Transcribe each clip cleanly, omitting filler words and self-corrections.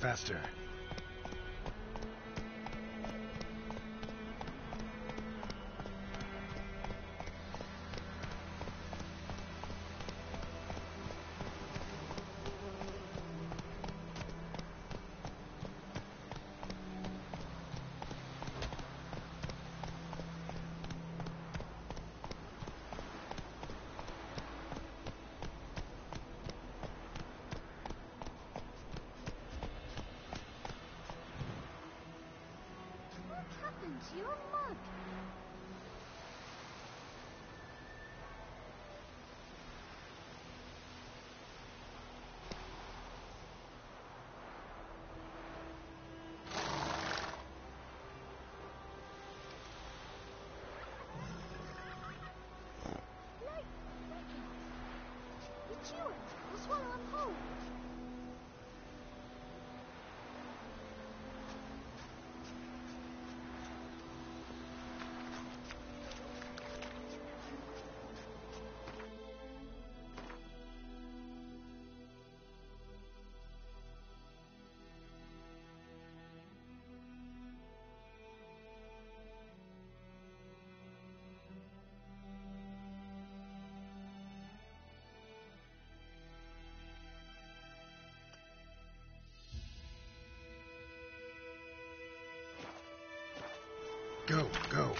faster. Your mug. Like the Jewel will swallow them whole. Go, go.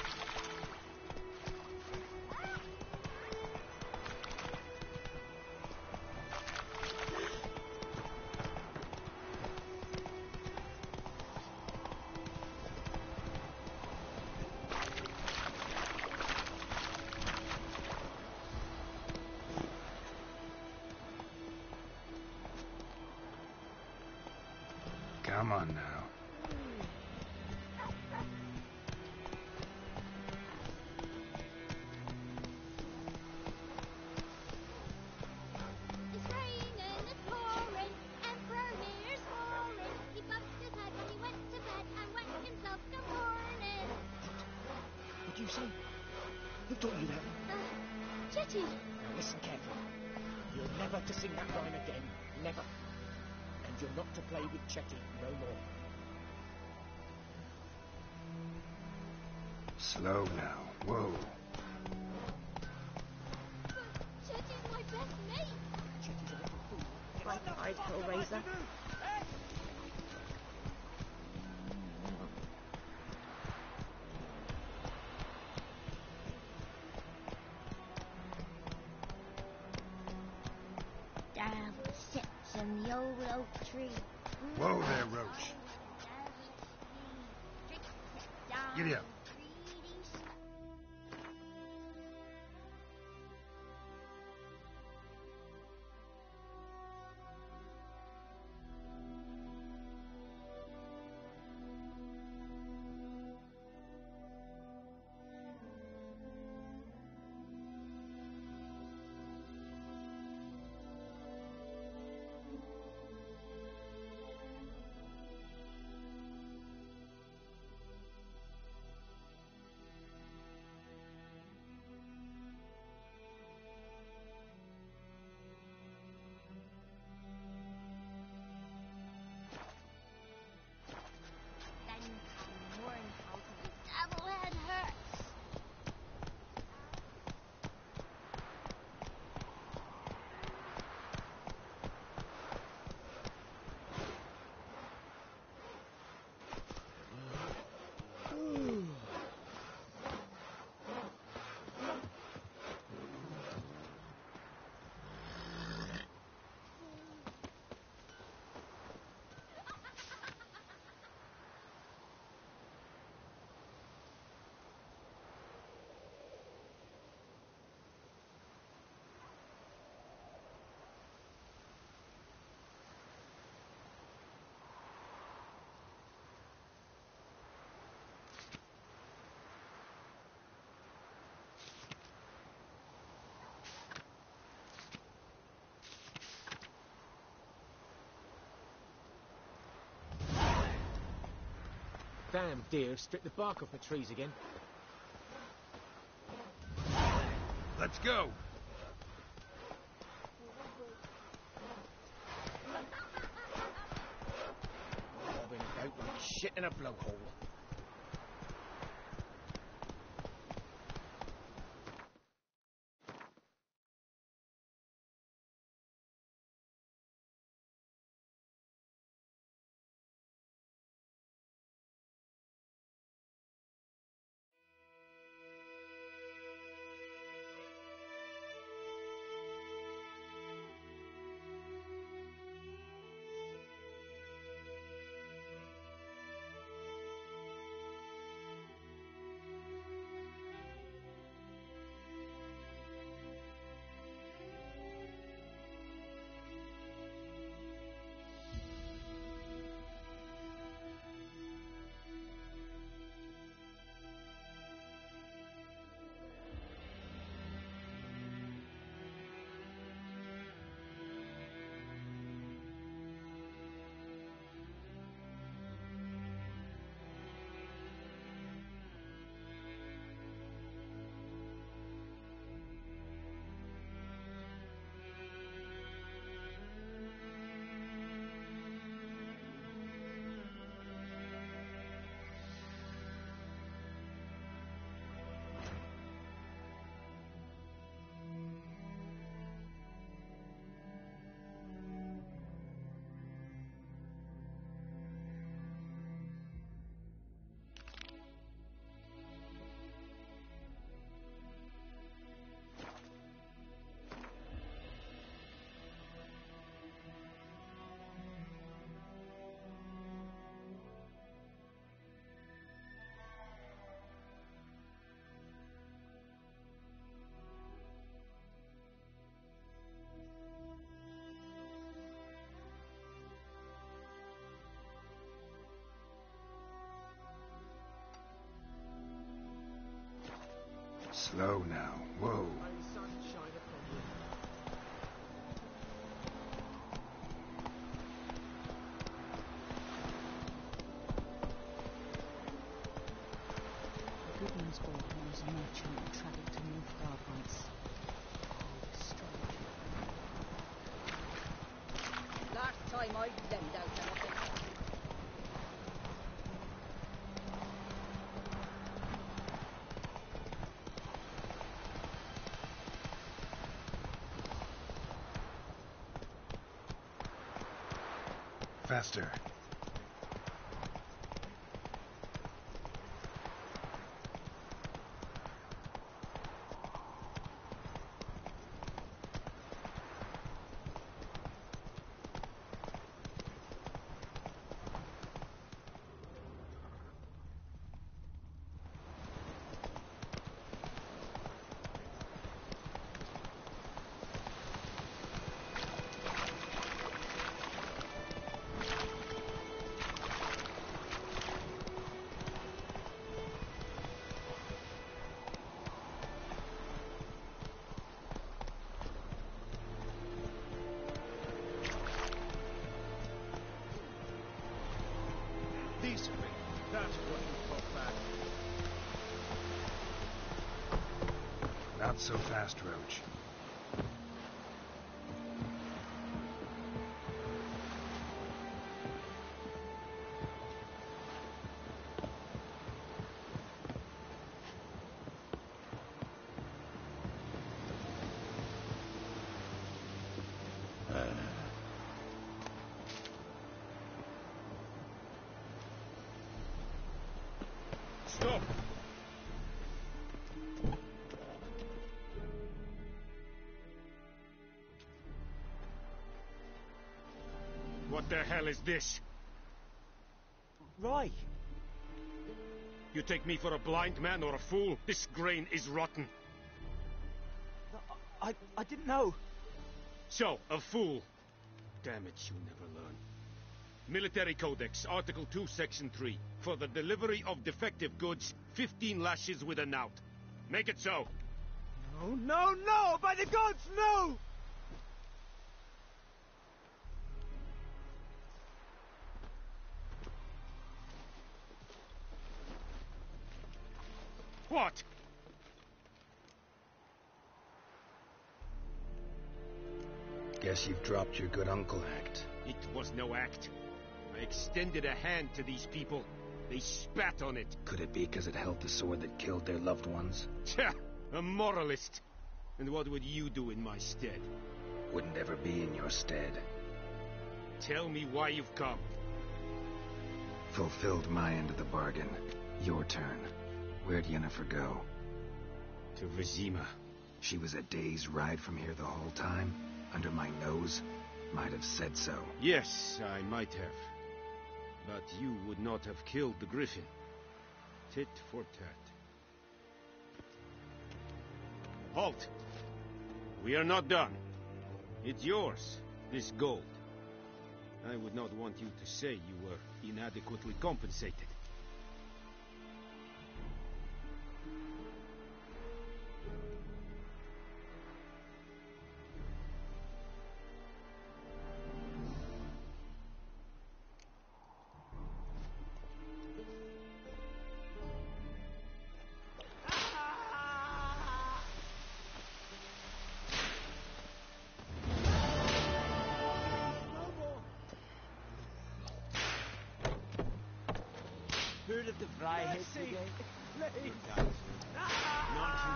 Come on now. It's raining, it's pouring, Emperor here's roaring. He bumped his head when he went to bed and wet himself till morning. What'd you say? Who taught you that? Jetty. Now listen carefully. You're never to sing that rhyme again. Never. And you're not to play with Chetty no more. Slow now. Whoa. But Jetty's my best mate. Chetty's a little fool. My eyes, Hellraiser. Damn sits in the old oak tree. Whoa there, Roach. Giddy up. Damn deer stripped the bark off the trees again. Let's go. shit in a blowhole. Slow now. Whoa. May the sun shine upon you. The Goodman's boy was a merchant that travelled to Nilfgaard once. Last time I lend out anything. Faster. Decently. That's what you got back. Not so fast, Roach. Stop! What the hell is this? Right. You take me for a blind man or a fool? This grain is rotten. I didn't know. So, a fool. Damn it, you never learn. Military Codex, Article 2, Section 3. For the delivery of defective goods, 15 lashes with a knout. Make it so. No, no, no! By the gods, no! What? Guess you've dropped your good uncle act. It was no act. I extended a hand to these people. They spat on it. Could it be because it held the sword that killed their loved ones? Tja, a moralist. And what would you do in my stead? Wouldn't ever be in your stead. Tell me why you've come. Fulfilled my end of the bargain. Your turn. Where'd Yennefer go? To Vizima. She was a day's ride from here the whole time? Under my nose? Might have said so. Yes, I might have. But you would not have killed the griffin. Tit for tat. Halt! We are not done. It's yours, this gold. I would not want you to say you were inadequately compensated. Heard of the Freiheit Brigade? Your guys. Not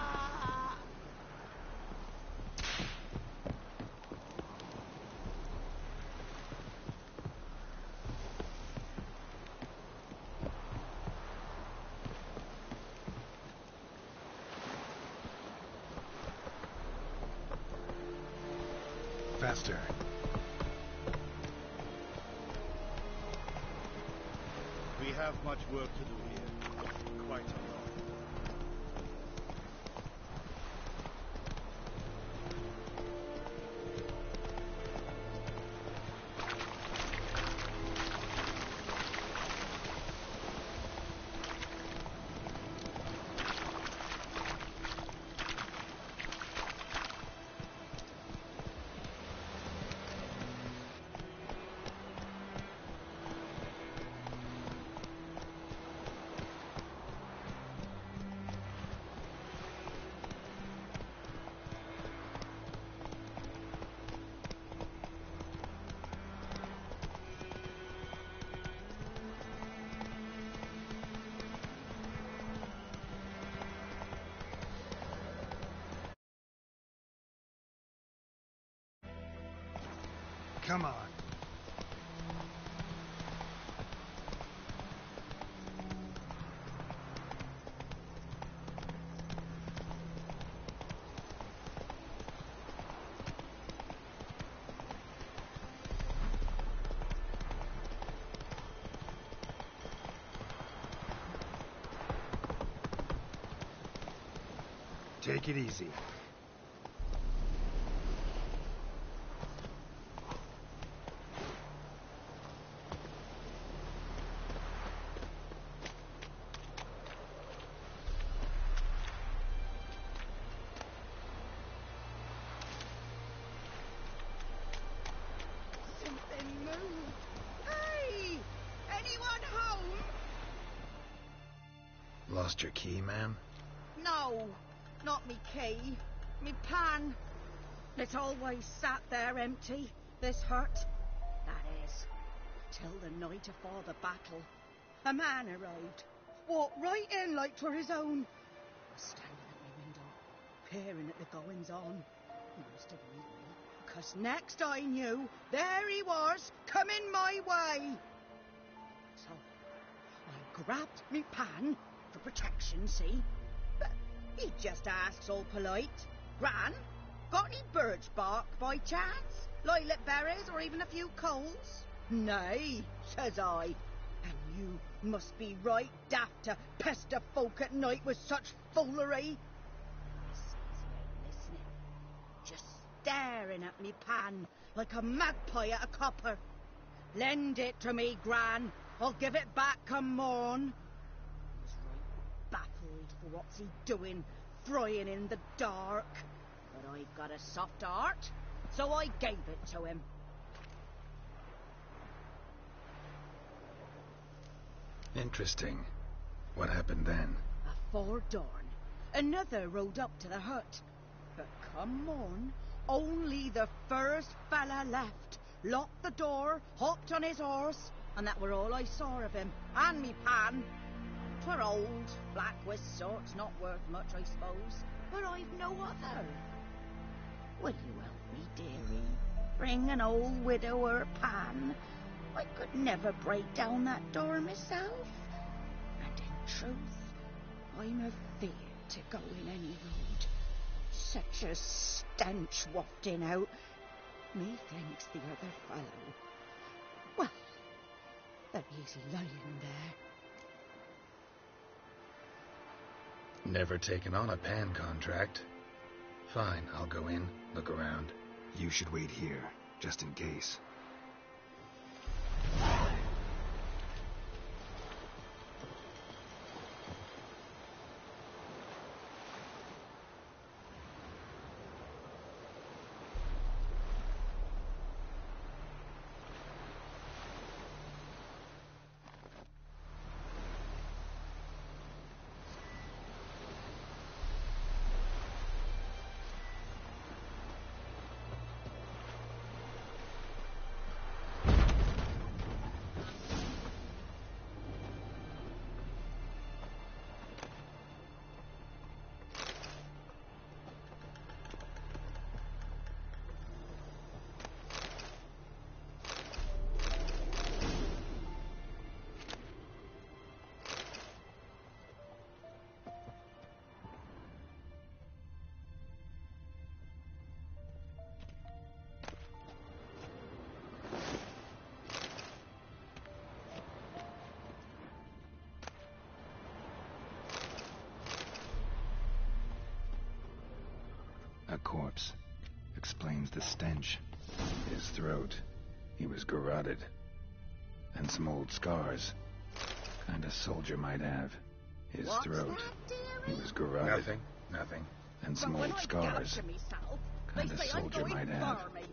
Faster. We have much work to do here. Quite a lot. Come on. Take it easy. Something moved. Hey! Anyone home? Lost your key, ma'am? No, not me key. Me pan. It's always sat there empty, this hut. That is, till the night afore the battle. A man arrived, walked right in like 'twere his own. I was standing at my window, peering at the goings-on. He must have knew me, 'cause next I knew, there he was, coming my way. So, I grabbed me pan, for protection, see? But he just asks all polite, Gran, got any birch bark by chance? Lilac berries or even a few coals? Nay, says I, and you must be right daft to pester folk at night with such foolery. Listening, just staring at me pan like a magpie at a copper. Lend it to me, Gran. I'll give it back come morn. He was right baffled for what's he doing, frying in the dark. But I've got a soft heart, so I gave it to him. Interesting. What happened then? Afore dawn, another rode up to the hut. But come morn, only the first fella left, locked the door, hopped on his horse, and that were all I saw of him, and me pan. 'Twere old, black with sort, not worth much, I suppose, but I've no other. Will you help me, dearie? Bring an old widower pan. I could never break down that door myself. And in truth, I'm afeard to go in any road. Such a stench wafting out. Methinks the other fellow. Well, that he's lying there. Never taken on a pan contract. Fine, I'll go in, look around. You should wait here, just in case. A corpse. Explains the stench. His throat. He was garroted. And some old scars. Kind of soldier might have. His What's throat. that, He dearie? was garroted. Nothing. And some But when old I scars. gather myself, Kind they of say I'm soldier going might have. farming.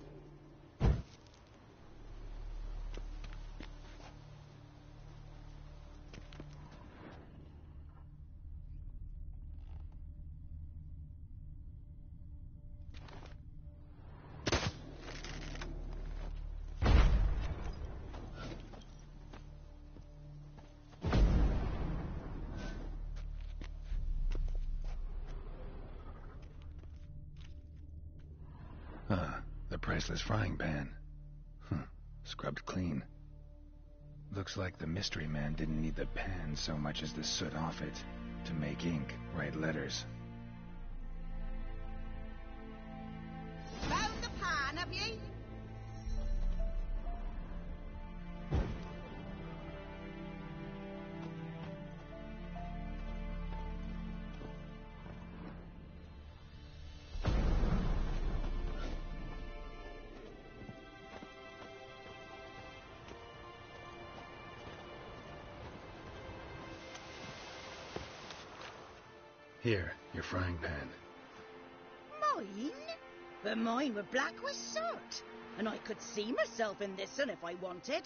The priceless frying pan. Scrubbed clean. Looks like the mystery man didn't need the pan so much as the soot off it to make ink, write letters. Found the pan, have ye? Here, your frying pan. Mine? But mine were black with soot, and I could see myself in this one if I wanted.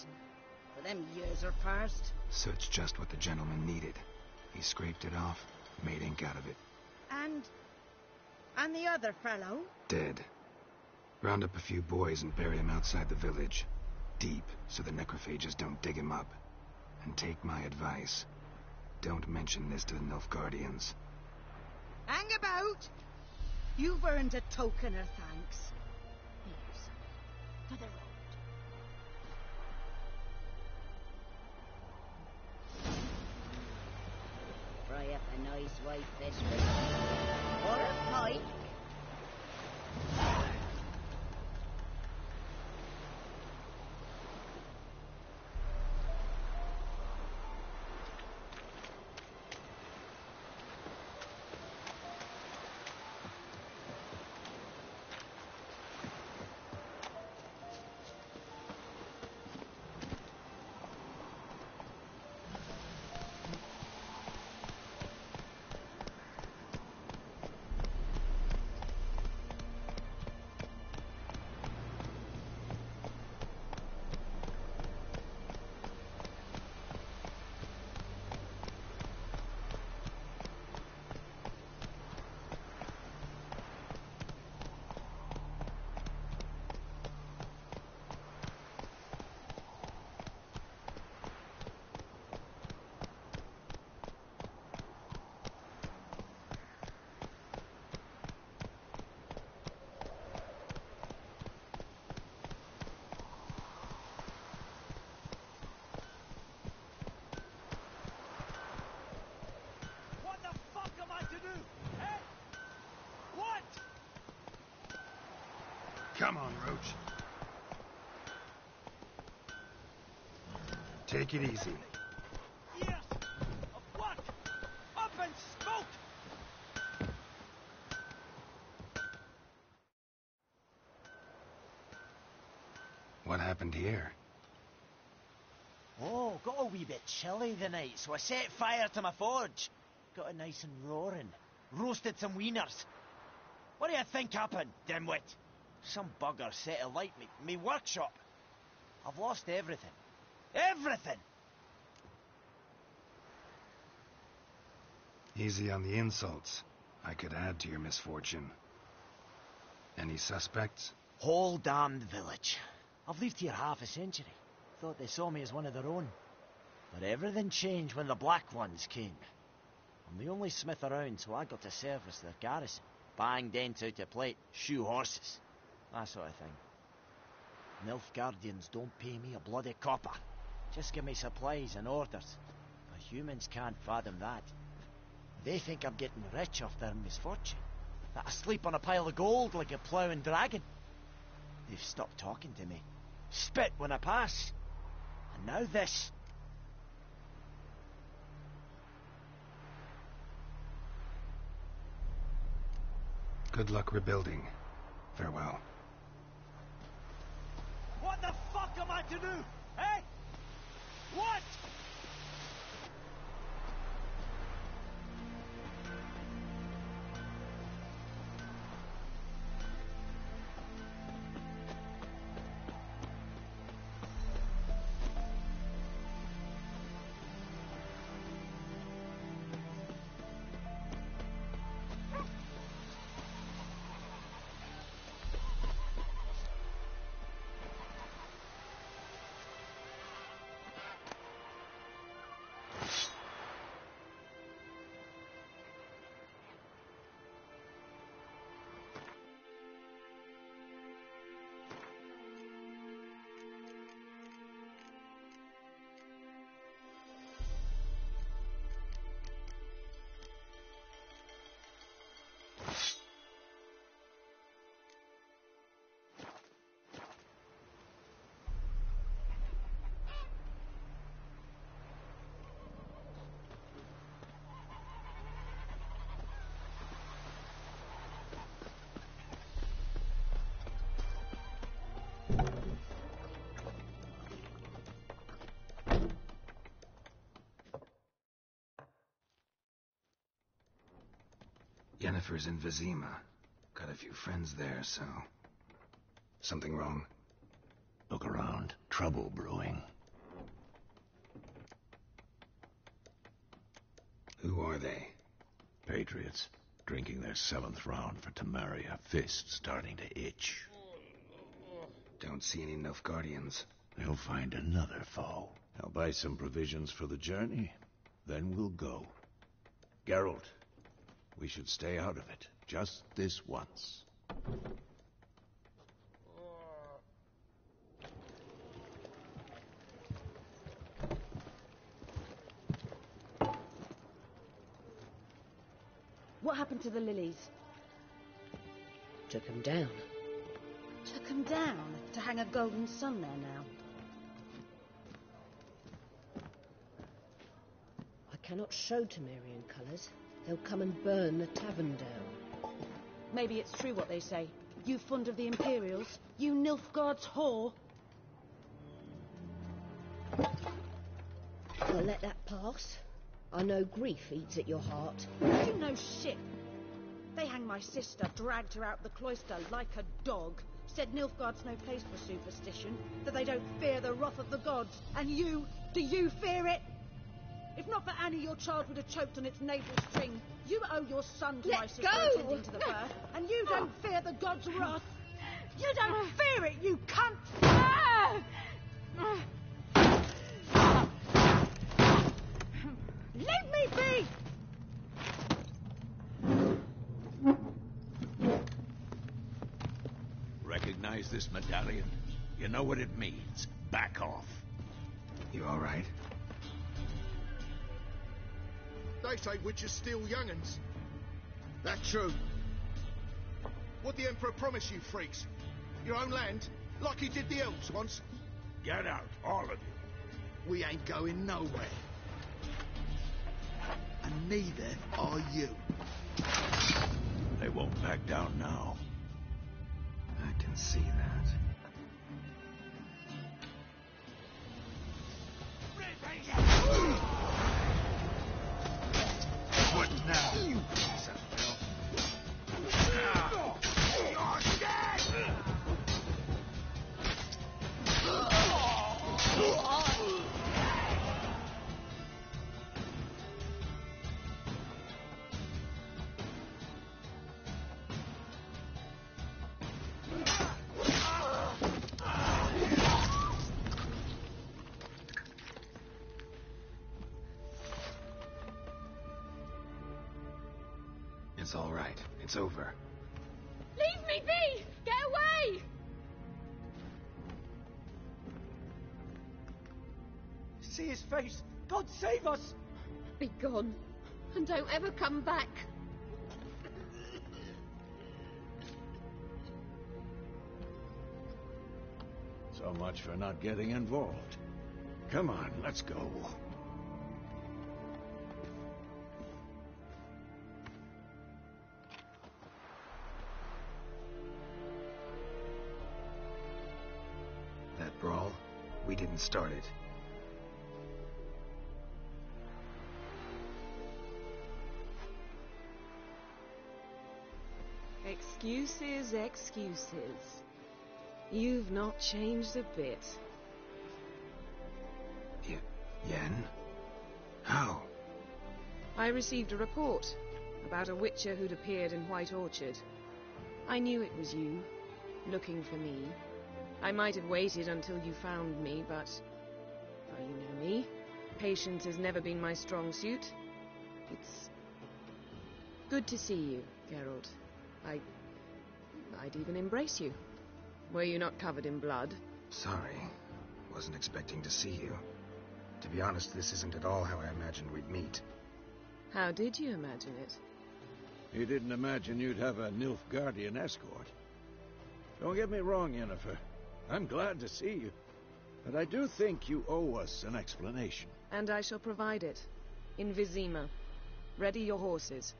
But them years are past. Soot's just what the gentleman needed. He scraped it off, made ink out of it. And the other fellow? Dead. Round up a few boys and bury him outside the village. Deep, so the necrophages don't dig him up. And take my advice. Don't mention this to the Nilfgaardians. Hang about! You've earned a token of thanks. Here, son, for the road. Fry up a nice white fish for you. Or a pike. Come on, Roach. Take it easy. Yes! A what? Up and smoke! What happened here? Oh, got a wee bit chilly the night, so I set fire to my forge. Got it nice and roaring. Roasted some wieners. What do you think happened, dimwit? Some bugger set alight me workshop. I've lost everything. Everything! Easy on the insults. I could add to your misfortune. Any suspects? Whole damned village. I've lived here half a century. Thought they saw me as one of their own. But everything changed when the Black Ones came. I'm the only smith around, so I got to service their garrison. Bang dents out of plate, shoe horses. That sort of thing. Nilfgaardians don't pay me a bloody copper. Just give me supplies and orders. But humans can't fathom that. They think I'm getting rich off their misfortune. That I sleep on a pile of gold like a ploughing dragon. They've stopped talking to me. Spit when I pass. And now this. Good luck rebuilding. Farewell. What the fuck am I to do? Eh? What? Yennefer's in Vizima. Got a few friends there, so... Something wrong? Look around. Trouble brewing. Who are they? Patriots. Drinking their 7th round for Tamaria. Fists starting to itch. Don't see any Nilfgaardians. They'll find another foe. I'll buy some provisions for the journey. Then we'll go. Geralt, we should stay out of it. Just this once. What happened to the lilies? Took them down. Took them down to hang a golden sun there now. I cannot show Temerian colours. They'll come and burn the tavern down. Maybe it's true what they say. You fond of the Imperials? You Nilfgaard's whore? I'll let that pass. I know grief eats at your heart. You know shit. They hanged my sister, dragged her out the cloister like a dog. Said Nilfgaard's no place for superstition, that they don't fear the wrath of the gods. And you, do you fear it? If not for Annie, your child would have choked on its navel string. You owe your son to my sister attending to the birth, and you don't fear the gods' wrath. You don't fear it, you cunt! Leave me be! Recognize this medallion? You know what it means. Back off. You all right? They say witches steal young'uns. That's true. What the Emperor promise you, freaks? Your own land? Like he did the elves once? Get out, all of you. We ain't going nowhere. And neither are you. They won't back down now. I can see that. What now, you piece of filth? You're dead! It's all right. It's over. Leave me be! Get away! See his face! God save us! Be gone, and don't ever come back. So much for not getting involved. Come on, let's go. That brawl, we didn't start it. Excuses, excuses. You've not changed a bit. Yen? How? I received a report about a witcher who'd appeared in White Orchard. I knew it was you, looking for me. I might have waited until you found me, but... well, you know me. Patience has never been my strong suit. It's good to see you, Geralt. I'd even embrace you. Were you not covered in blood? Sorry. Wasn't expecting to see you. To be honest, this isn't at all how I imagined we'd meet. How did you imagine it? You didn't imagine you'd have a Nilfgaardian escort. Don't get me wrong, Yennefer. I'm glad to see you. But I do think you owe us an explanation. And I shall provide it. In Vizima. Ready your horses.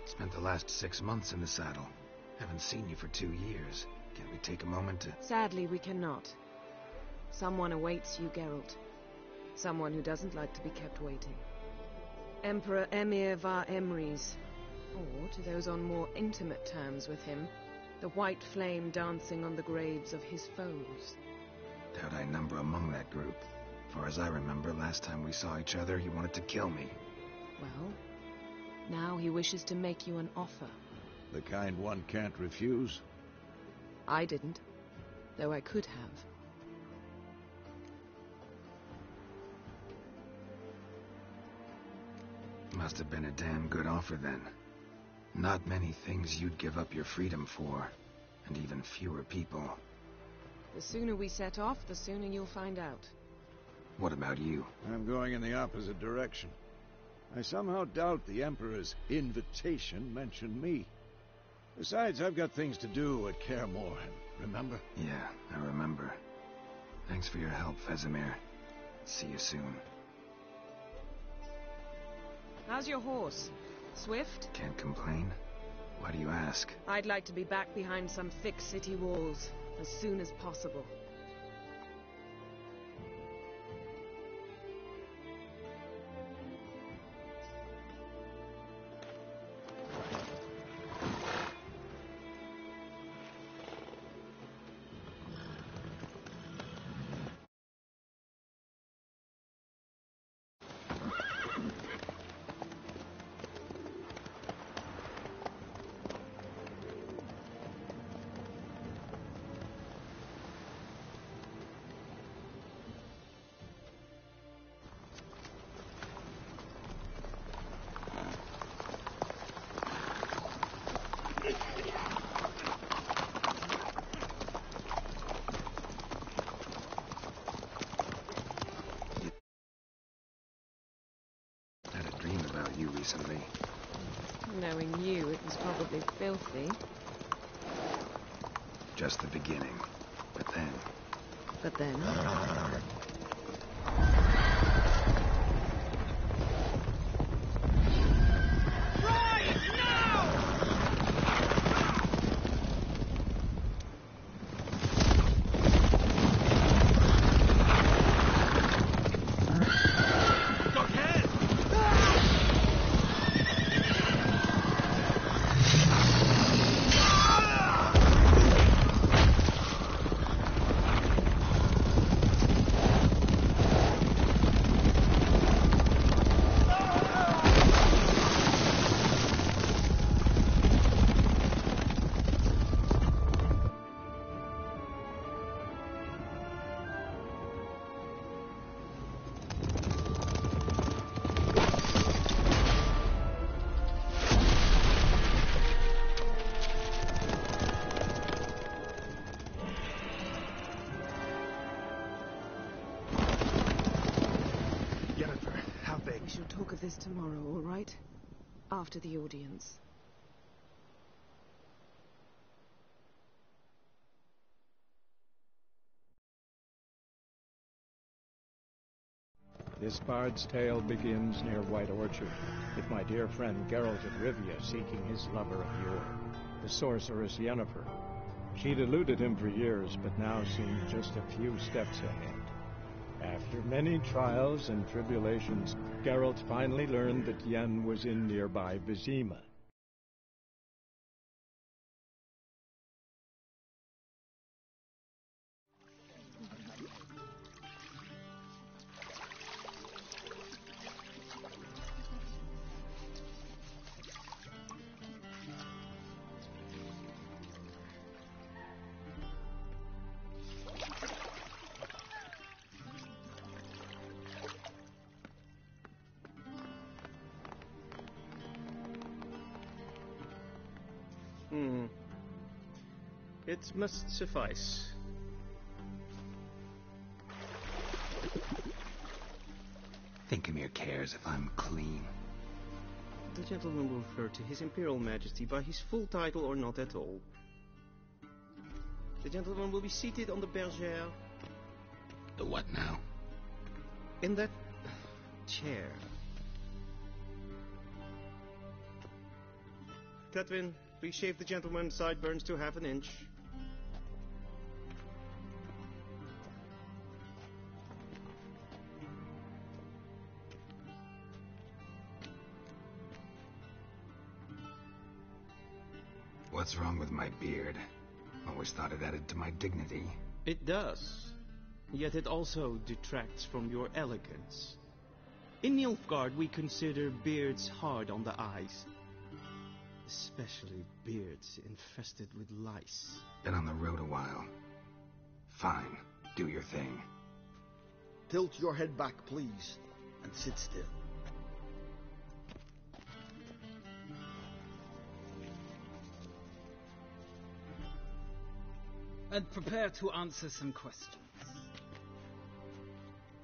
Spent the last 6 months in the saddle. Haven't seen you for 2 years. Can't we take a moment to... Sadly, we cannot. Someone awaits you, Geralt. Someone who doesn't like to be kept waiting. Emperor Emir var Emrys. Or, to those on more intimate terms with him, the white flame dancing on the graves of his foes. Doubt I number among that group. Far as I remember, last time we saw each other, he wanted to kill me. Well, now he wishes to make you an offer. The kind one can't refuse? I didn't, though I could have. Must have been a damn good offer then. Not many things you'd give up your freedom for, and even fewer people. The sooner we set off, the sooner you'll find out. What about you? I'm going in the opposite direction. I somehow doubt the Emperor's invitation mentioned me. Besides, I've got things to do at Kaer Morhen, remember? Yeah, I remember. Thanks for your help, Vesemir. See you soon. How's your horse? Swift? Can't complain. Why do you ask? I'd like to be back behind some thick city walls as soon as possible. Recently. Knowing you, it was probably filthy. just the beginning. But then... But then? We shall talk of this tomorrow, all right? After the audience. This bard's tale begins near White Orchard, with my dear friend Geralt of Rivia seeking his lover of yore, the sorceress Yennefer. She'd eluded him for years, but now seemed just a few steps ahead. After many trials and tribulations, Geralt finally learned that Yen was in nearby Vizima. It must suffice. Thinkamir cares if I'm clean. The gentleman will refer to His Imperial Majesty by his full title or not at all. The gentleman will be seated on the bergère. The what now? In that chair. Catwin, please shave the gentleman's sideburns to half an inch. What's wrong with my beard? Always thought it added to my dignity. It does. Yet it also detracts from your elegance. In Nilfgaard, we consider beards hard on the eyes. Especially beards infested with lice. Been on the road a while. Fine. Do your thing. Tilt your head back, please, and sit still. And prepare to answer some questions.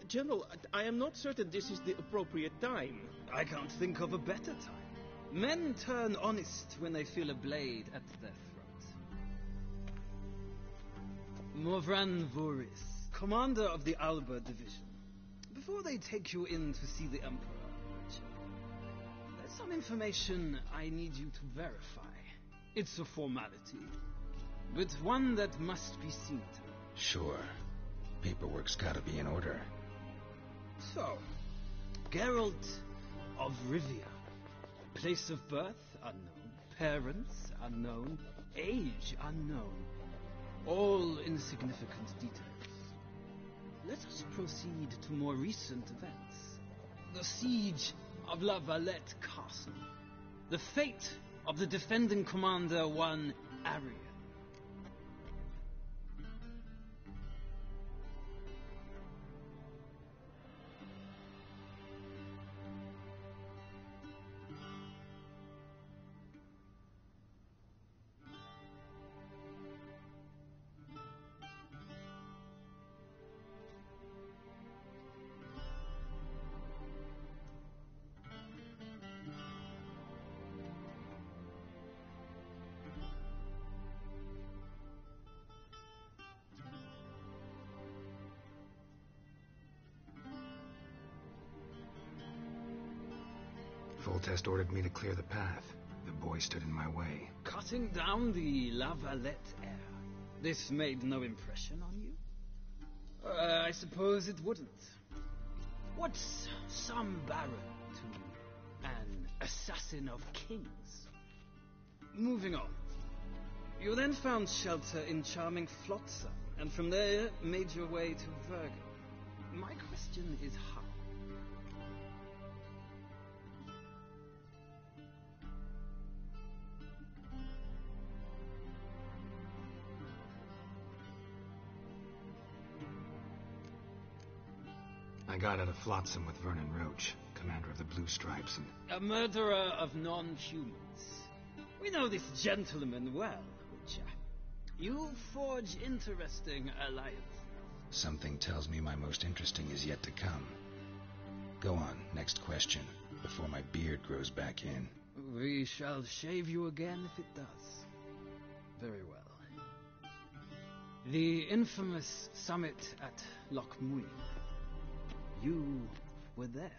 General, I am not certain this is the appropriate time. I can't think of a better time. Men turn honest when they feel a blade at their throat. Morvran Voris, commander of the Alba Division. Before they take you in to see the Emperor, there's some information I need you to verify. It's a formality, but one that must be seen to. Sure. Paperwork's gotta be in order. So, Geralt of Rivia. Place of birth, unknown. Parents, unknown. Age, unknown. All insignificant details. Let us proceed to more recent events. The siege of La Valette Castle. The fate of the defending commander, one Arian. Foltest ordered me to clear the path. The boy stood in my way. Cutting down the La Valette heir. This made no impression on you? I suppose it wouldn't. What's some baron to an assassin of kings? Moving on. You then found shelter in charming Flotsam, and from there made your way to Vergen. My question is how? I got out of Flotsam with Vernon Roach, commander of the Blue Stripes, and... A murderer of non-humans. We know this gentleman well, Witcher. You forge interesting alliances. Something tells me my most interesting is yet to come. Go on, next question, before my beard grows back in. We shall shave you again if it does. Very well. The infamous summit at Loch Muin. You were there.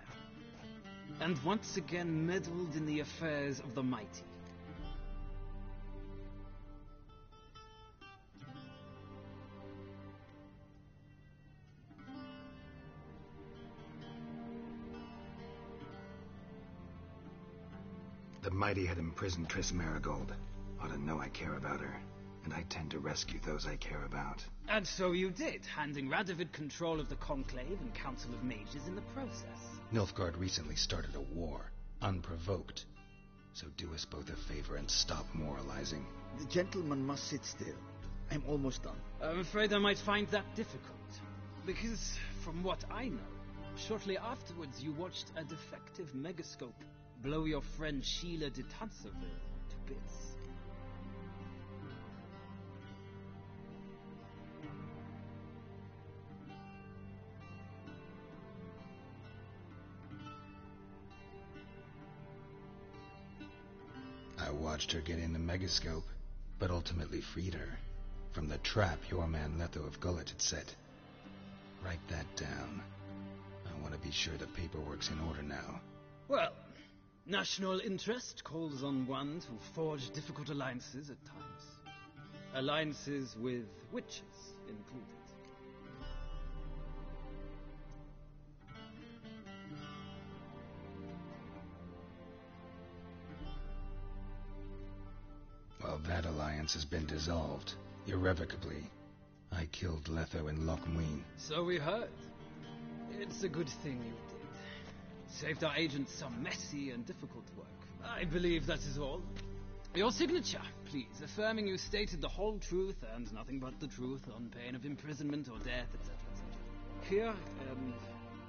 And once again meddled in the affairs of the mighty. The mighty had imprisoned Triss Marigold. Ought to know I care about her, and I tend to rescue those I care about. And so you did, handing Radovid control of the Conclave and Council of Mages in the process. Nilfgaard recently started a war, unprovoked. So do us both a favor and stop moralizing. The gentleman must sit still. I'm almost done. I'm afraid I might find that difficult. Because, from what I know, shortly afterwards you watched a defective megascope blow your friend Sheila de Tanserville to bits. I watched her get in the megascope, but ultimately freed her from the trap your man Letho of Gullet had set. Write that down. I want to be sure the paperwork's in order now. Well, national interest calls on one to forge difficult alliances at times. Alliances with witches included. Well, that alliance has been dissolved, irrevocably. I killed Letho in Loch Muin. So we heard. It's a good thing you did. Saved our agents some messy and difficult work. I believe that is all. Your signature, please, affirming you stated the whole truth and nothing but the truth on pain of imprisonment or death, etc., etc. Here and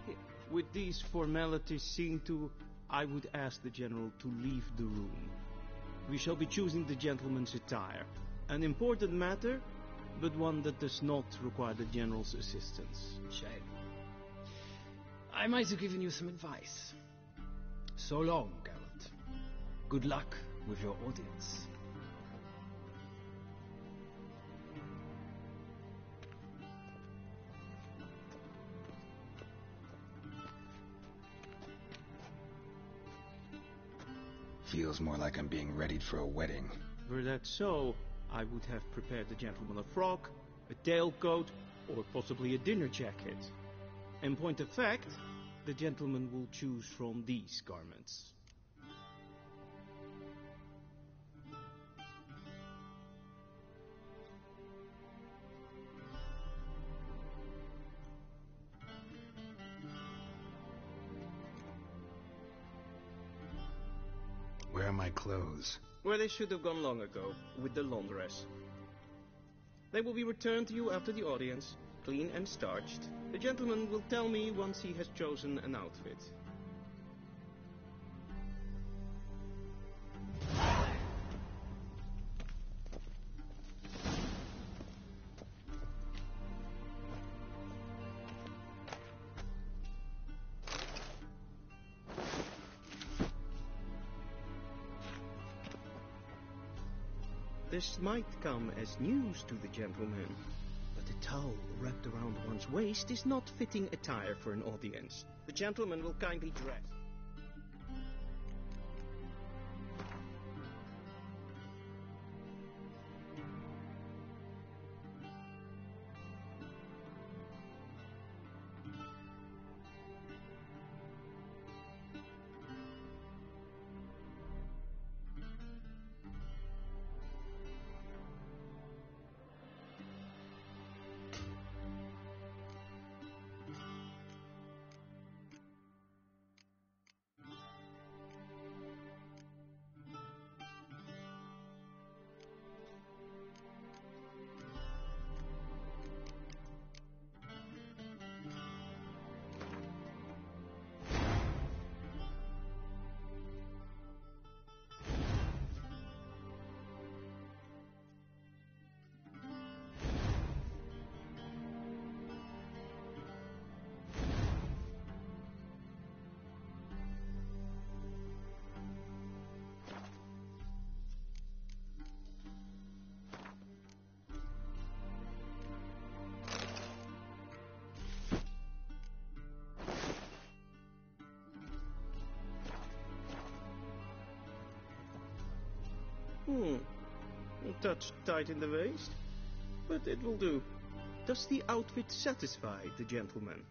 here. With these formalities seen to, I would ask the General to leave the room. We shall be choosing the gentleman's attire. An important matter, but one that does not require the General's assistance. Shame. I might have given you some advice. So long, Geralt. Good luck with your audience. Feels more like I'm being readied for a wedding. Were that so, I would have prepared the gentleman a frock, a tailcoat, or possibly a dinner jacket. In point of fact, the gentleman will choose from these garments. Where are my clothes? Where they should have gone long ago, with the laundress. They will be returned to you after the audience, clean and starched. The gentleman will tell me once he has chosen an outfit. This might come as news to the gentleman, but a towel wrapped around one's waist is not fitting attire for an audience. The gentleman will kindly dress. A touch tight in the waist, but it will do. Does the outfit satisfy the gentleman?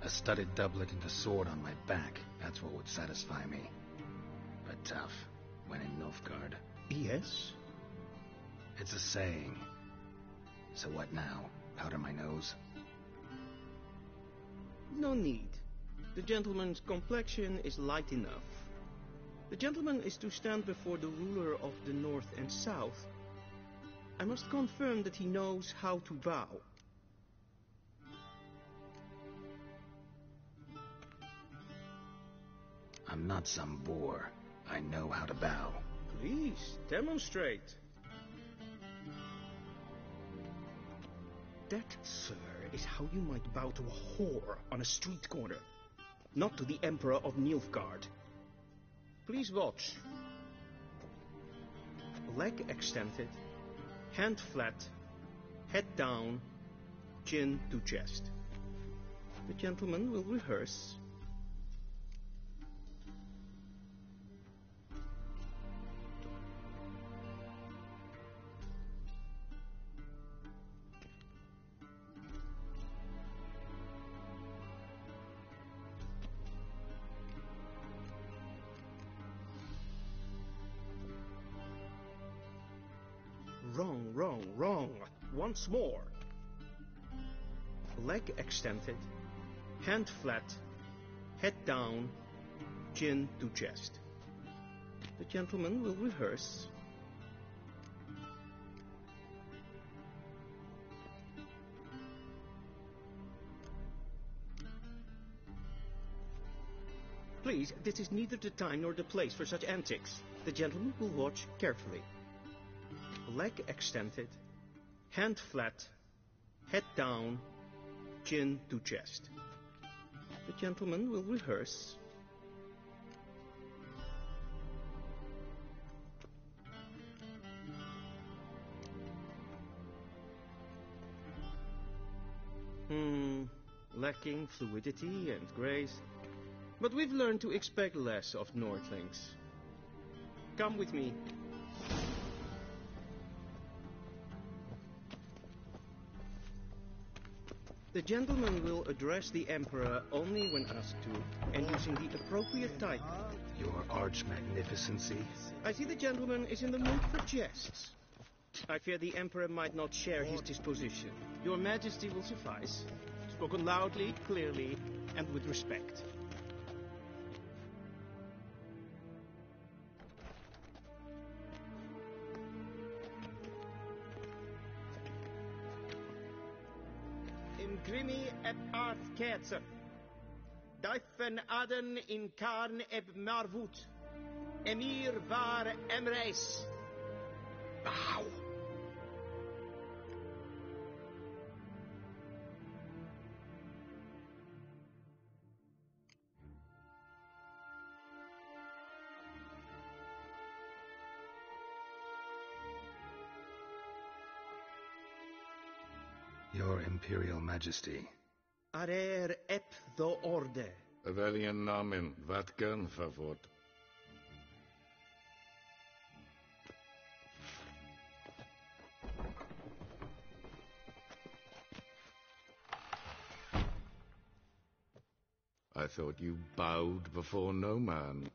A studded doublet and a sword on my back, that's what would satisfy me. But tough, when in Nilfgaard. Yes? It's a saying. So what now? Powder my nose? No need. The gentleman's complexion is light enough. The gentleman is to stand before the ruler of the North and South. I must confirm that he knows how to bow. I'm not some boor. I know how to bow. Please, demonstrate. That, sir, is how you might bow to a whore on a street corner, not to the Emperor of Nilfgaard. Please watch. Leg extended, hand flat, head down, chin to chest. The gentleman will rehearse. Wrong. Once more. Leg extended, hand flat, head down, chin to chest. The gentleman will rehearse. Please, this is neither the time nor the place for such antics. The gentleman will watch carefully. Leg extended, hand flat, head down, chin to chest. The gentleman will rehearse. Lacking fluidity and grace. But we've learned to expect less of Nordlings. Come with me. The gentleman will address the Emperor only when asked to, and using the appropriate title. Your Arch-Magnificency? I see the gentleman is in the mood for jests. I fear the Emperor might not share his disposition. Your Majesty will suffice. Spoken loudly, clearly, and with respect. Imprimi et ars kerzer. Duifen aden in karn eb marvut. Emir var emreis. Bow. Your Imperial Majesty. Arer ep do orde. Weljen namen, wat gern favort. I thought you bowed before no man.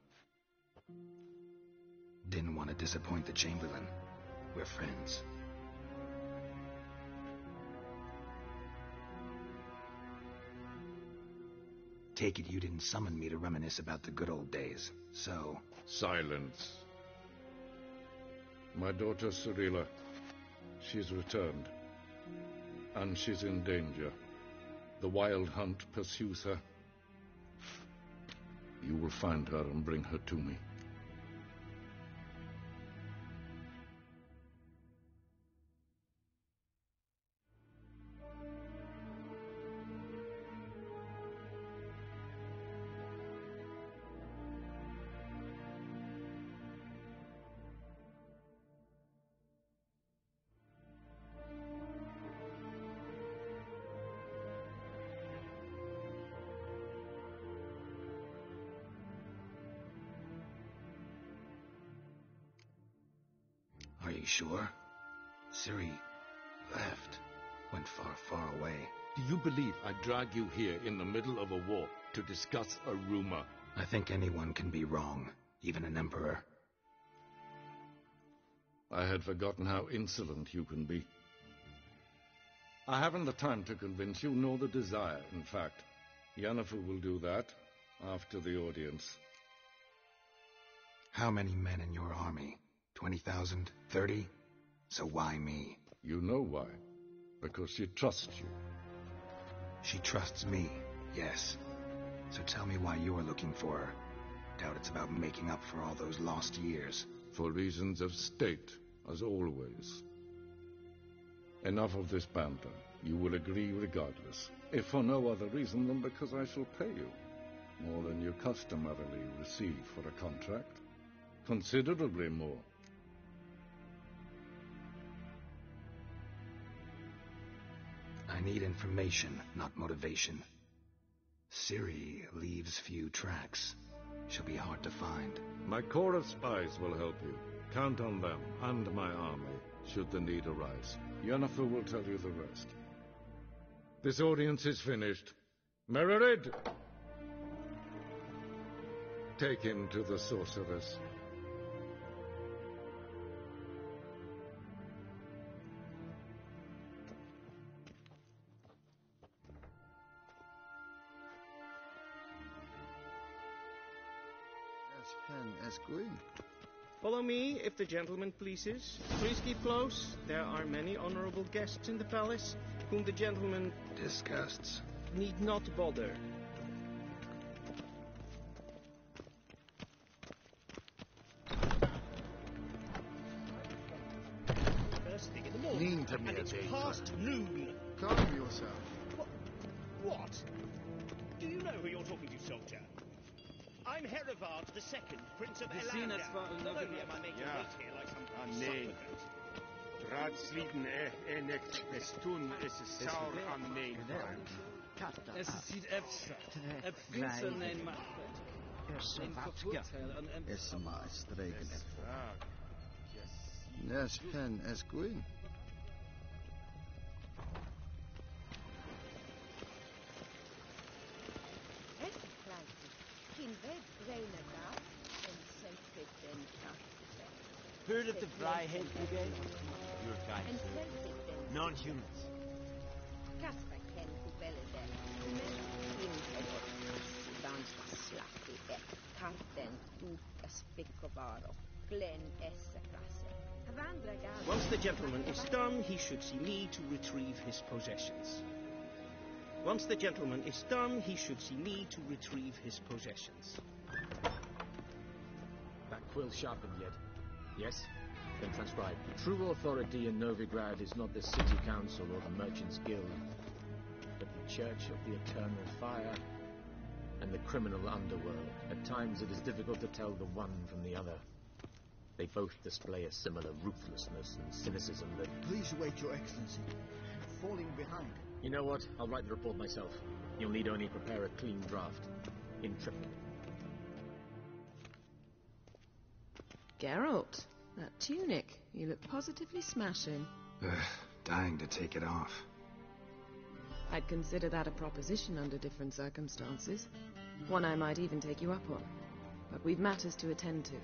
Didn't want to disappoint the Chamberlain. We're friends. Take it you didn't summon me to reminisce about the good old days, so... Silence. My daughter Cyrilla, she's returned. And she's in danger. The Wild Hunt pursues her. You will find her and bring her to me. you sure? Ciri left. Went far, far away. Do you believe I drag you here in the middle of a war to discuss a rumor? I think anyone can be wrong, even an emperor. I had forgotten how insolent you can be. I haven't the time to convince you, nor the desire, in fact. Yennefer will do that after the audience. How many men in your army? 20,000? 30? So why me? You know why. Because she trusts you. She trusts me, yes. So tell me why you're looking for her. Doubt it's about making up for all those lost years. For reasons of state, as always. Enough of this banter. You will agree regardless. If for no other reason than because I shall pay you. More than you customarily receive for a contract. Considerably more. I need information, not motivation. Ciri leaves few tracks. She'll be hard to find. My corps of spies will help you. Count on them and my army, should the need arise. Yennefer will tell you the rest. This audience is finished. Mererid! Take him to the sorceress. Follow me, if the gentleman pleases. Please keep close. There are many honorable guests in the palace, whom the gentleman disgusts. Need not bother. First thing in the morning, and it's past noon. Calm yourself. What? Do you know who you're talking to, soldier? I'm Herivard II, Prince of Elander. Not only am I making wait here like some supplicant. Raadsleden enek estun is saur aan mijn Es ziet efsa. Het vindt een macht. Een vervoertel en Es maar streken. Nes pen es gwyn. Heard of the Vryhead Brigade? Your kind, sir. Non-humans. Once the gentleman is done, he should see me to retrieve his possessions. Once the gentleman is done, he should see me to retrieve his possessions. That quill sharpened yet? Yes? Then transcribe. True authority in Novigrad is not the city council or the merchants' guild, but the church of the eternal fire and the criminal underworld. At times it is difficult to tell the one from the other. They both display a similar ruthlessness and cynicism that... Please wait, Your Excellency. Falling behind. You know what? I'll write the report myself. You'll need only prepare a clean draft. In triple. Geralt, that tunic. You look positively smashing. Dying to take it off. I'd consider that a proposition under different circumstances. One I might even take you up on. But we've matters to attend to.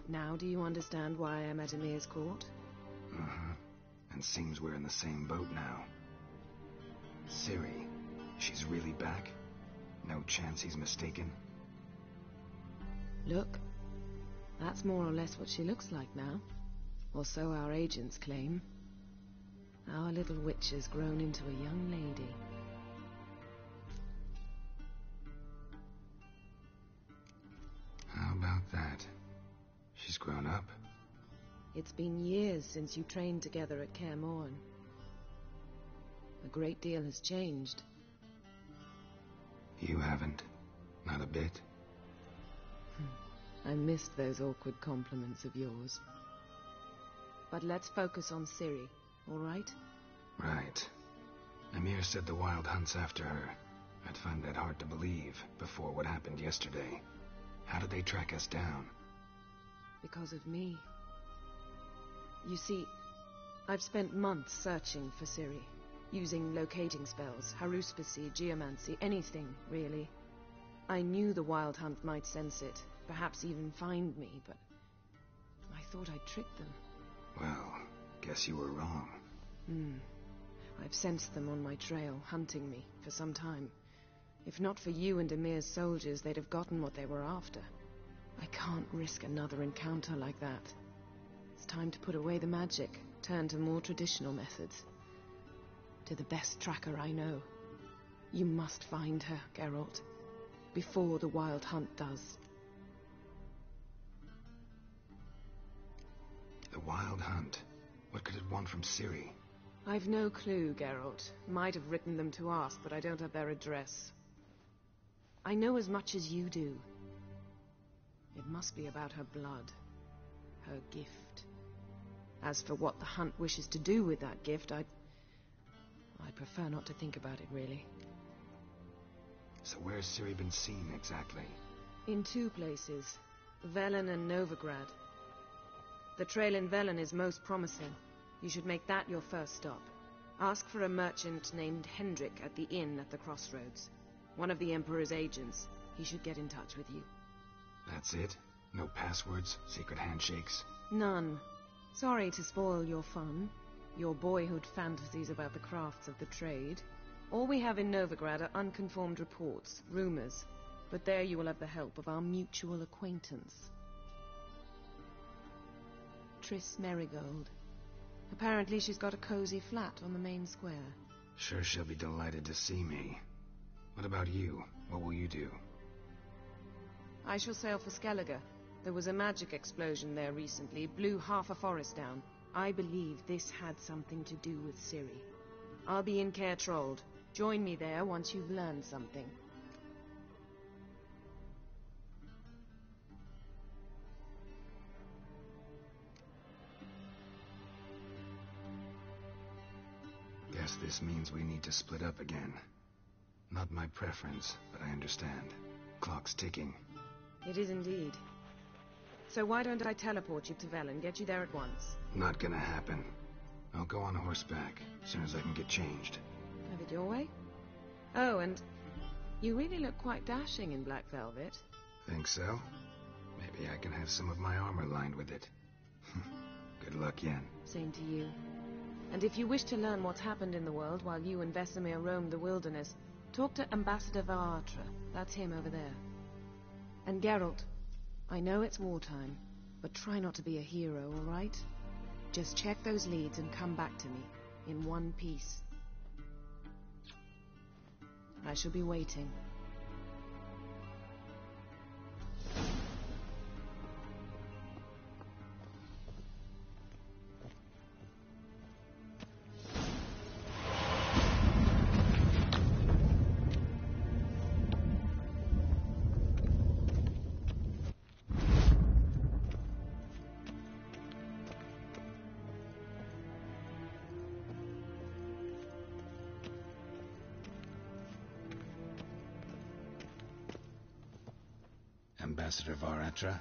Now do you understand why I'm at Emir's court? Uh-huh. And seems we're in the same boat now. Ciri, she's really back? No chance he's mistaken? Look, that's more or less what she looks like now. Or so our agents claim. Our little witch has grown into a young lady. How about that? She's grown up. It's been years since you trained together at Kaer Morhen. A great deal has changed. You haven't. Not a bit. I missed those awkward compliments of yours. But let's focus on Ciri, all right? Right. Emir said the Wild Hunt's after her. I'd find that hard to believe before what happened yesterday. How did they track us down? Because of me. You see, I've spent months searching for Ciri, using locating spells, haruspicy, geomancy, anything, really. I knew the Wild Hunt might sense it, perhaps even find me, but I thought I'd tricked them. Well, guess you were wrong. I've sensed them on my trail, hunting me, for some time. If not for you and Emir's soldiers, they'd have gotten what they were after. I can't risk another encounter like that. It's time to put away the magic, turn to more traditional methods. To the best tracker I know. You must find her, Geralt, before the Wild Hunt does. The Wild Hunt? What could it want from Ciri? I've no clue, Geralt. Might have written them to ask, but I don't have their address. I know as much as you do. It must be about her blood. Her gift. As for what the Hunt wishes to do with that gift, I'd prefer not to think about it, really. So where's Ciri been seen, exactly? In 2 places. Velen and Novigrad. The trail in Velen is most promising. You should make that your first stop. Ask for a merchant named Hendrik at the inn at the crossroads. One of the Emperor's agents. He should get in touch with you. That's it? No passwords? Secret handshakes? None. Sorry to spoil your fun. Your boyhood fantasies about the crafts of the trade. All we have in Novigrad are unconfirmed reports, rumors. But there you will have the help of our mutual acquaintance. Triss Merigold. Apparently she's got a cozy flat on the main square. Sure she'll be delighted to see me. What about you? What will you do? I shall sail for Skellige. There was a magic explosion there recently, blew half a forest down. I believe this had something to do with Ciri. I'll be in Caer Trold. Join me there once you've learned something. Guess this means we need to split up again. Not my preference, but I understand. Clock's ticking. It is indeed. So why don't I teleport you to Velen, get you there at once? Not gonna happen. I'll go on horseback, as soon as I can get changed. Have it your way? Oh, and you really look quite dashing in black velvet. Think so? Maybe I can have some of my armor lined with it. Good luck, Yen. Same to you. And if you wish to learn what's happened in the world while you and Vesemir roamed the wilderness, talk to Ambassador Varatra. That's him over there. And Geralt, I know it's wartime, but try not to be a hero, all right? Just check those leads and come back to me, in one piece. I shall be waiting. Ambassador Varatra,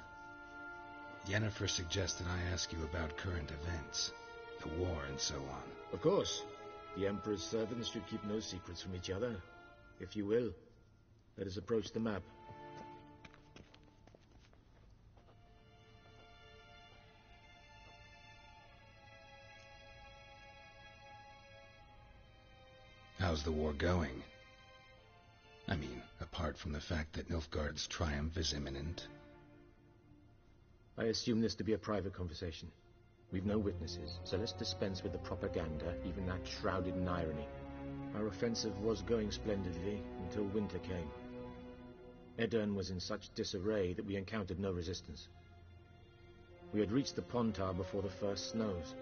Yennefer suggested I ask you about current events, the war and so on. Of course. The Emperor's servants should keep no secrets from each other. If you will, let us approach the map. How's the war going? I mean, apart from the fact that Nilfgaard's triumph is imminent. I assume this to be a private conversation. We've no witnesses, so let's dispense with the propaganda, even that shrouded in irony. Our offensive was going splendidly until winter came. Edirn was in such disarray that we encountered no resistance. We had reached the Pontar before the first snows.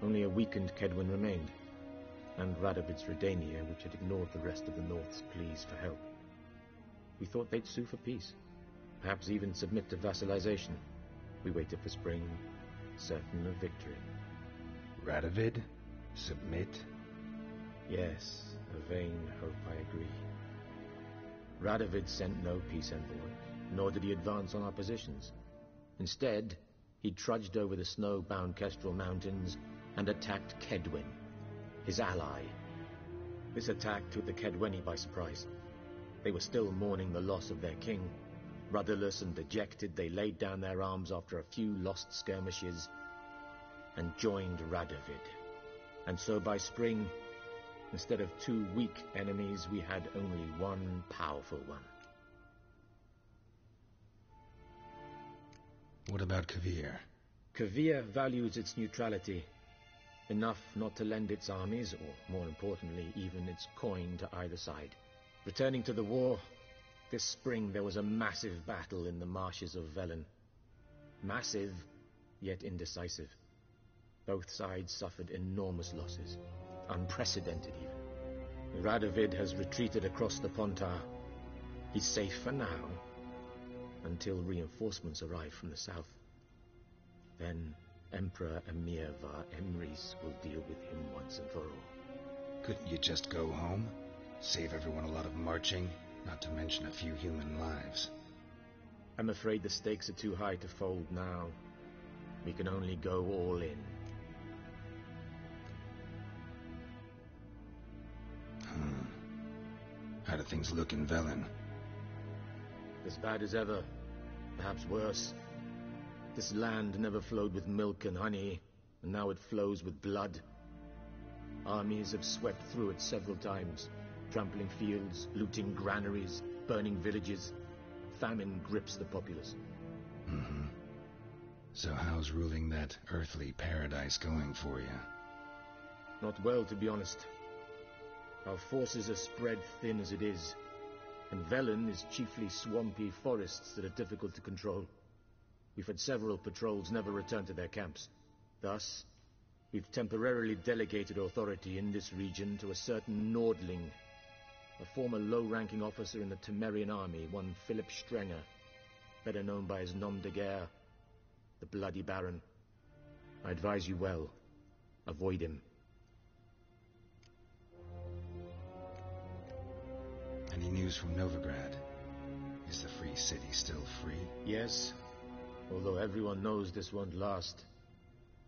Only a weakened Kedwin remained, and Radovid's Redania, which had ignored the rest of the North's pleas for help. We thought they'd sue for peace, perhaps even submit to vassalization. We waited for spring, certain of victory. Radovid? Submit? Yes, a vain hope, I agree. Radovid sent no peace envoy, nor did he advance on our positions. Instead, he trudged over the snow-bound Kestrel Mountains and attacked Kedwen, his ally. This attack took the Kedweni by surprise. They were still mourning the loss of their king. Rudderless and dejected, they laid down their arms after a few lost skirmishes and joined Radovid. And so by spring, instead of 2 weak enemies, we had only one powerful one. What about Kavir? Kavir values its neutrality, enough not to lend its armies, or more importantly, even its coin to either side. Returning to the war, this spring there was a massive battle in the marshes of Velen. Massive, yet indecisive. Both sides suffered enormous losses, unprecedented even. Radovid has retreated across the Pontar. He's safe for now, until reinforcements arrive from the south. Then Emperor Emir var Emrys will deal with him once and for all. Couldn't you just go home? Save everyone a lot of marching, not to mention a few human lives. I'm afraid the stakes are too high to fold now. We can only go all in. How do things look in Velen? As bad as ever, perhaps worse. This land never flowed with milk and honey, and now it flows with blood. Armies have swept through it several times, trampling fields, looting granaries, burning villages. Famine grips the populace. So how's ruling that earthly paradise going for you? Not well, to be honest. Our forces are spread thin as it is, and Velen is chiefly swampy forests that are difficult to control. We've had several patrols never return to their camps. Thus, we've temporarily delegated authority in this region to a certain Nordling, a former low-ranking officer in the Temerian army, one Philip Strenger, better known by his nom de guerre, the Bloody Baron. I advise you well. Avoid him. Any news from Novigrad? Is the free city still free? Yes, although everyone knows this won't last.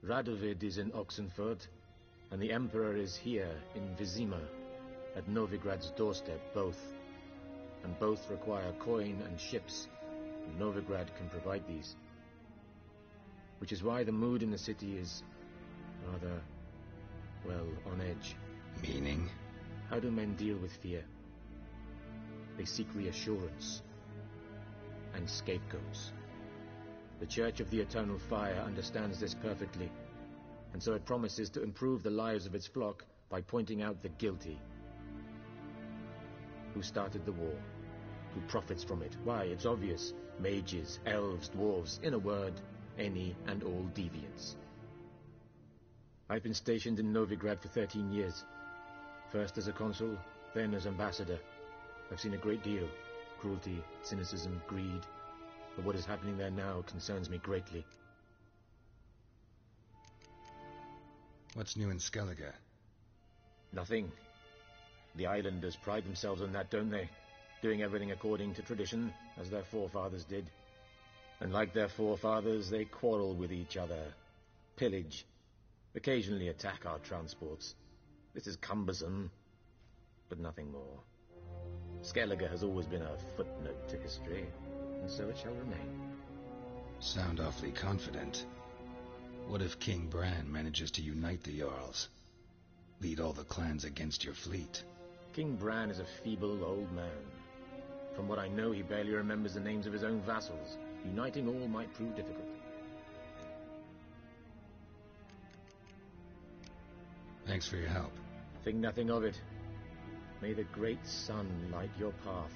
Radovid is in Oxenfurt, and the Emperor is here in Vizima, at Novigrad's doorstep, both. And both require coin and ships, and Novigrad can provide these. Which is why the mood in the city is rather, well, on edge. Meaning? How do men deal with fear? They seek reassurance and scapegoats. The Church of the Eternal Fire understands this perfectly, and so it promises to improve the lives of its flock by pointing out the guilty. Who started the war? Who profits from it? Why, it's obvious. Mages, elves, dwarves, in a word, any and all deviants. I've been stationed in Novigrad for 13 years. First as a consul, then as ambassador. I've seen a great deal. Cruelty, cynicism, greed. But what is happening there now concerns me greatly. What's new in Skellige? Nothing. The islanders pride themselves on that, don't they? Doing everything according to tradition, as their forefathers did. And like their forefathers, they quarrel with each other, pillage, occasionally attack our transports. This is cumbersome, but nothing more. Skellige has always been a footnote to history, and so it shall remain. Sound awfully confident. What if King Bran manages to unite the Jarls? Lead all the clans against your fleet? King Bran is a feeble old man. From what I know, he barely remembers the names of his own vassals. Uniting all might prove difficult. Thanks for your help. Think nothing of it. May the great sun light your path.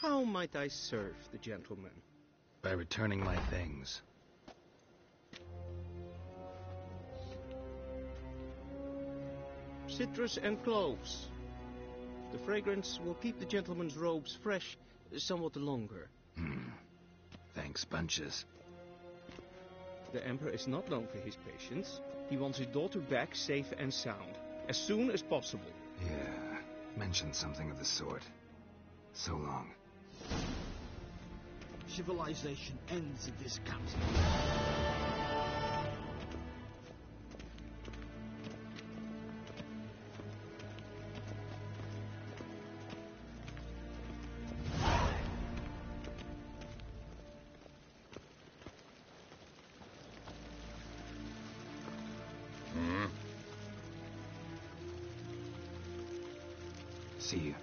How might I serve the gentleman? By returning my things. Citrus and cloves. The fragrance will keep the gentleman's robes fresh somewhat longer. Thanks, bunches. The Emperor is not known for his patience. He wants his daughter back safe and sound, as soon as possible. Yeah, mentioned something of the sort. So long. Civilization ends in this country. See you.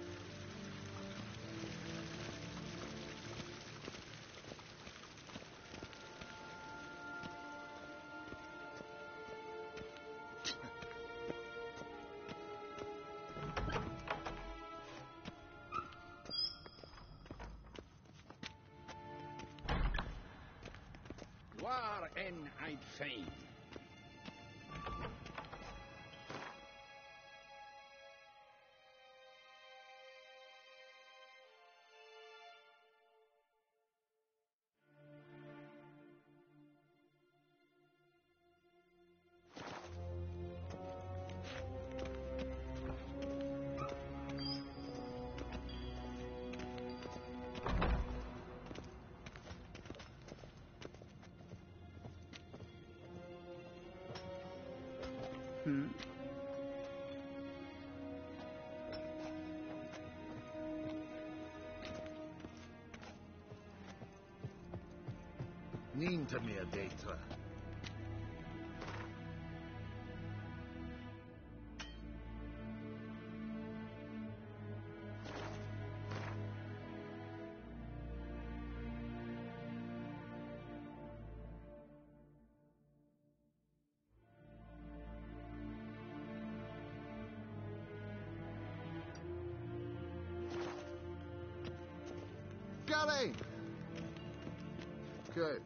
War en I'd fain. Niente meer data. Got it! Good.